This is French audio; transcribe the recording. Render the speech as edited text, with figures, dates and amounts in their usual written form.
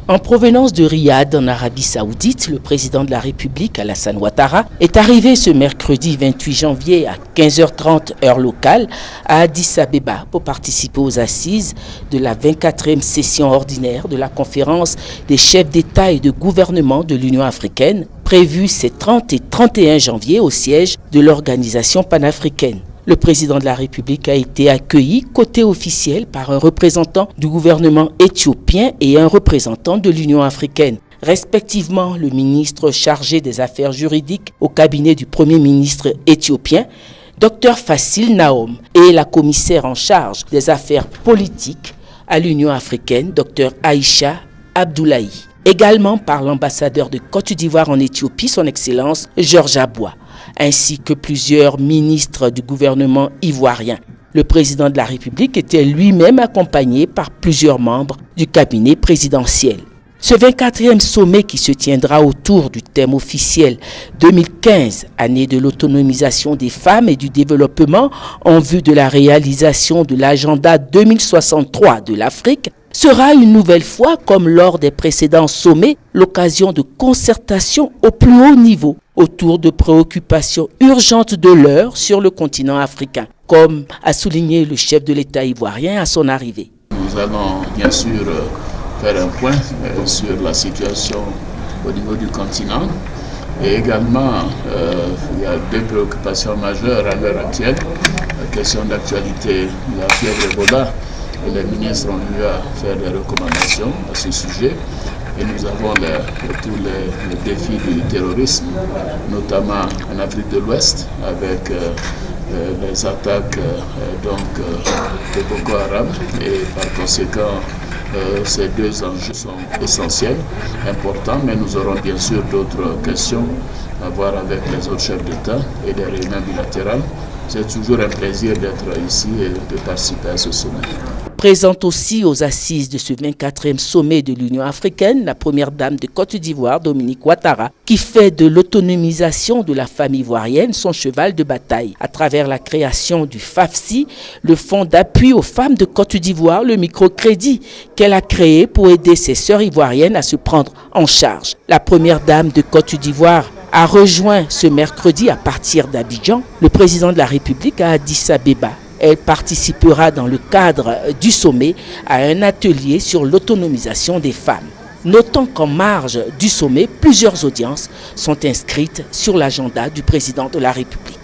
En provenance de Riyad, en Arabie Saoudite, le président de la République, Alassane Ouattara, est arrivé ce mercredi 28 janvier à 15h30 heure locale à Addis Abeba pour participer aux assises de la 24e session ordinaire de la conférence des chefs d'État et de gouvernement de l'Union africaine, prévue ces 30 et 31 janvier au siège de l'organisation panafricaine. Le président de la République a été accueilli côté officiel par un représentant du gouvernement éthiopien et un représentant de l'Union africaine, respectivement le ministre chargé des affaires juridiques au cabinet du Premier ministre éthiopien, Dr Fassil Naom, et la commissaire en charge des affaires politiques à l'Union africaine, Dr Aïcha Abdoulaye. Également par l'ambassadeur de Côte d'Ivoire en Éthiopie, son Excellence Georges Aboua, ainsi que plusieurs ministres du gouvernement ivoirien. Le président de la République était lui-même accompagné par plusieurs membres du cabinet présidentiel. Ce 24e sommet qui se tiendra autour du thème officiel 2015, année de l'autonomisation des femmes et du développement en vue de la réalisation de l'agenda 2063 de l'Afrique, sera une nouvelle fois, comme lors des précédents sommets, l'occasion de concertation au plus haut niveau autour de préoccupations urgentes de l'heure sur le continent africain, comme a souligné le chef de l'État ivoirien à son arrivée. Nous allons bien sûr faire un point sur la situation au niveau du continent et également il y a deux préoccupations majeures à l'heure actuelle, la question d'actualité, la fièvre Ebola. Et les ministres ont eu à faire des recommandations à ce sujet. Et nous avons tous les défis du terrorisme, notamment en Afrique de l'Ouest, avec les attaques de Boko Haram. Et par conséquent, ces deux enjeux sont essentiels, importants, mais nous aurons bien sûr d'autres questions à voir avec les autres chefs d'État et des réunions bilatérales. C'est toujours un plaisir d'être ici et de participer à ce sommet. Présente aussi aux assises de ce 24e sommet de l'Union africaine, la première dame de Côte d'Ivoire, Dominique Ouattara, qui fait de l'autonomisation de la femme ivoirienne son cheval de bataille à travers la création du FAFSI, le fonds d'appui aux femmes de Côte d'Ivoire, le microcrédit qu'elle a créé pour aider ses sœurs ivoiriennes à se prendre en charge. La première dame de Côte d'Ivoire a rejoint ce mercredi à partir d'Abidjan le président de la République à Addis Abeba. Elle participera dans le cadre du sommet à un atelier sur l'autonomisation des femmes. Notons qu'en marge du sommet, plusieurs audiences sont inscrites sur l'agenda du président de la République.